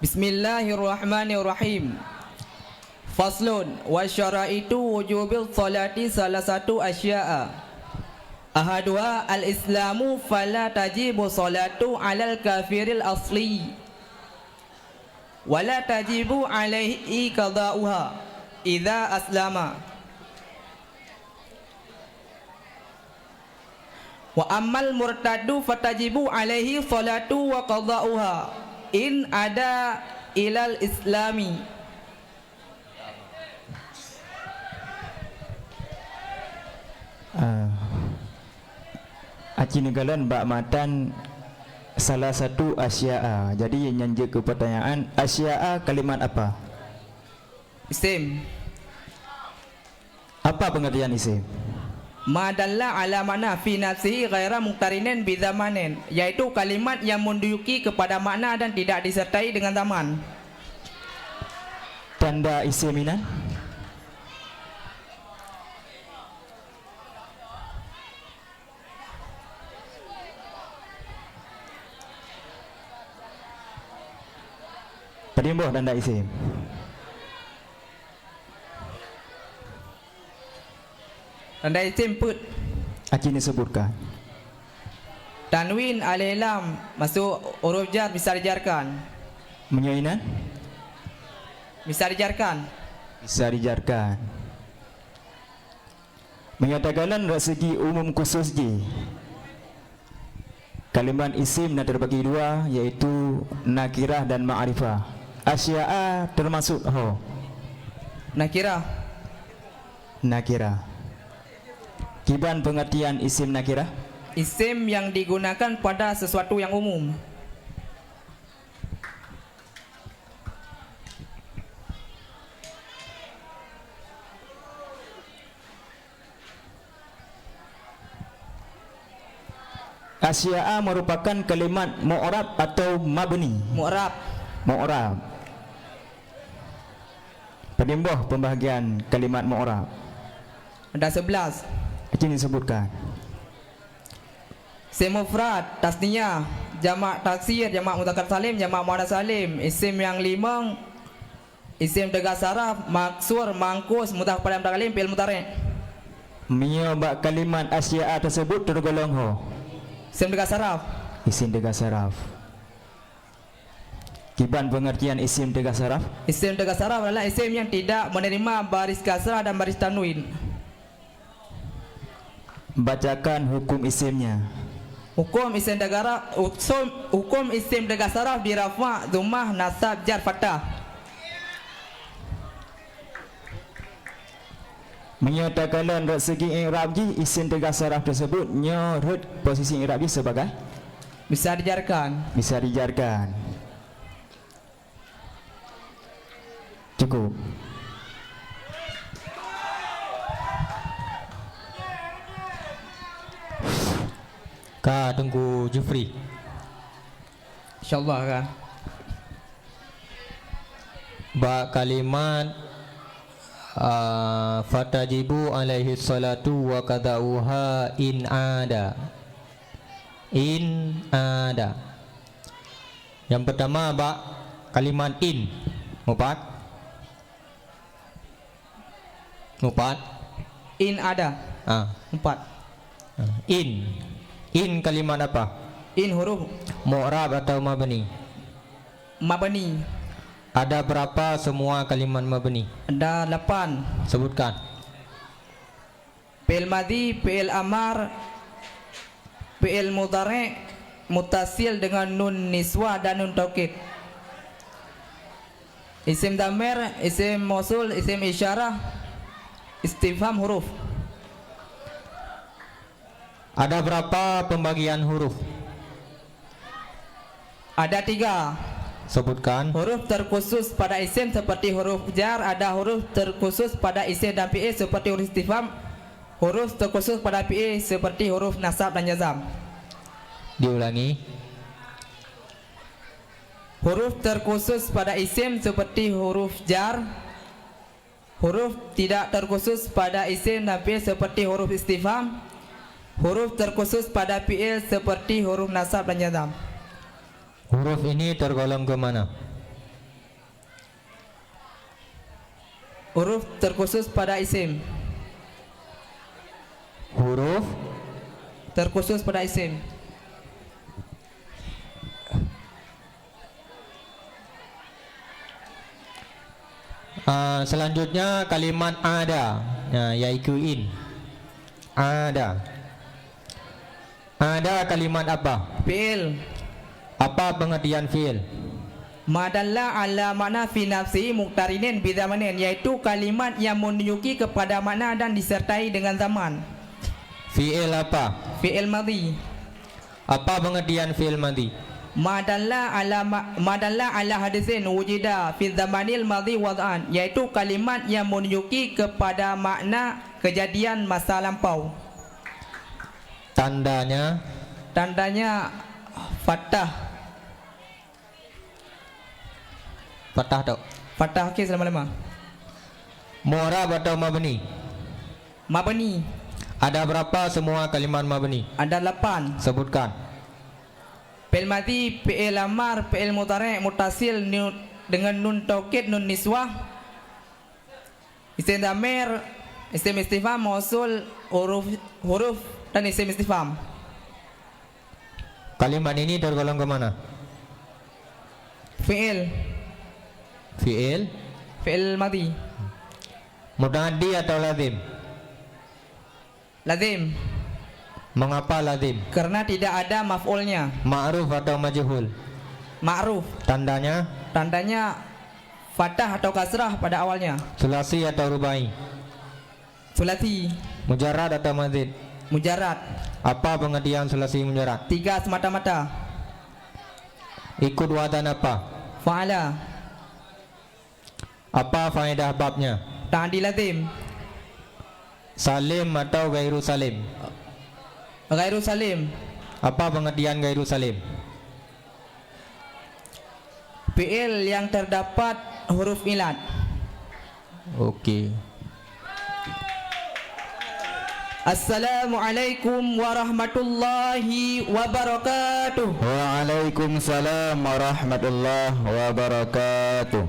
Bismillahirrahmanirrahim. Faslun wa syara'itu wujubil salati salah satu asya'a. Ahaduha al-islamu fala tajibu salatu alal kafiril asli wala tajibu alaihi qada'uha idza aslama. Wa ammal murtaddu fatajibu alaihi salatu wa qada'uha in ada ilal islami. Aci negalan bak matan salah satu asya'a. Jadi yang nyanja ke pertanyaan, asya'a kalimat apa? Isim. Apa pengertian isim? Ma dalla ala mana fi nafsihi ghaira muqtarinin bi zamanin, yaitu kalimat yang menunjuki kepada makna dan tidak disertai dengan zaman. Tanda isim ini Padimboh tanda isim. Tanda isim put. Aci ni sebutkan. Tanwin alif lam masuk huruf jar bisa dijarkan. Menyainan? Bisa dijarkan. Bisa dijarkan. Menyatakan dari segi umum khusus je. Kalimat isim nak terbagi dua, iaitu nakirah dan ma'rifah. Asya'a termasuk Nakirah. nakirah. Kiban pengertian isim nakirah? Isim yang digunakan pada sesuatu yang umum. Asya'a merupakan kalimat mu'rab atau mabni? Mu'rab. Mu'rab. Padimboh pembahagian kalimat mu'rab. Ada 11. Ini disebutkan. Isim mufrad, tasniyah, jamak taksir, jamak mudzakkar salim, jamak muannas salim. Isim yang 5, isim tegas saraf, maksur, mangkus, mudzakkar pada mutakalim, fi'il mudhari'. Menyebab kalimat asya'a tersebut tergolong Isim tegas saraf. isim tegas saraf. Kiban pengertian isim tegas saraf? Isim tegas saraf adalah isim yang tidak menerima baris kasrah dan baris tanwin. Bacakan hukum isimnya. Hukum isim tegas saraf di rafa', dhammah, nasab, jar, fathah. Menyatakan dari segi i'rab ji, isim tegas saraf tersebut nyorot posisi i'rab ji sebagai bisa dijarkan. bisa dijarkan. Cukup. Kak tunggu Jufri. InsyaAllah kan. Ba kalimat fatajibu alaihi salatu wa qada'uha in ada. In ada. Yang pertama ba kalimat in. Mupat. In ada. 4. In. In kalimat apa? In huruf Mu'rab atau mabni? mabni. Ada berapa semua kalimat mabni? Ada 8. Sebutkan. Fi'il madhi, fi'il amar, fi'il mudhari', mutasil dengan nun niswa dan nun taukid. Isim damir, isim mausul, isim isyarah, istifham huruf. Ada berapa pembagian huruf? Ada 3. Sebutkan. Huruf terkhusus pada isim seperti huruf jar, ada huruf terkhusus pada isim dan fi'il seperti huruf istifham, huruf terkhusus pada fi'il seperti huruf nasab dan jazam. Diulangi. Huruf terkhusus pada isim seperti huruf jar, huruf tidak terkhusus pada isim dan fi'il seperti huruf istifham, huruf terkhusus pada fi'il seperti huruf nasab dan jazam. Huruf ini tergolong ke mana? Huruf terkhusus pada isim. Huruf Terkhusus pada isim. Selanjutnya kalimat ada, yaitu in. Ada. Ada kalimat apa? Fi'il. Apa pengertian fi'il? Madalla ala makna fi nafsi muqtarinin bidamanin, yaitu kalimat yang menunjuki kepada makna dan disertai dengan zaman. Fi'il apa? Fi'il madhi. Apa pengertian fi'il madhi? Madalla ala hadisin wujida fi zamanil madhi wad'an, yaitu kalimat yang menunjuki kepada makna kejadian masa lampau. Tandanya fathah. fathah atau Fathah okey selama-lama. mu'rab atau mabni? Mabni. Ada berapa semua kalimat mabni? Ada 8. Sebutkan. Fi'il madhi, fi'il amar, fi'il mudhari', muttasil dengan nun taukid, nun niswah, isim dhamir, isim istifham, mausul, huruf dan isim istifham. Kalimat ini tergolong ke mana? Fi'il, Fi'il, fi'il madhi. muta'addi atau lazim? Lazim, Mengapa lazim? karena tidak ada maf'ulnya. Ma'ruf atau majhul? Ma'ruf, Tandanya tandanya fathah atau kasrah pada awalnya. sulasi atau rubai? Sulasi, Mujarrad atau mazid? mujarrad. Apa pengertian sulasi mujarrad? 3 semata-mata. Ikut wazan apa? Fa'ala, Apa faedah babnya? ta'di lazim. Salim atau gairu salim? Ghairu salim, Apa pengertian gairu salim? fi'il yang terdapat huruf ilat. Okey. Assalamualaikum warahmatullahi wabarakatuh. Waalaikumsalam warahmatullahi wabarakatuh.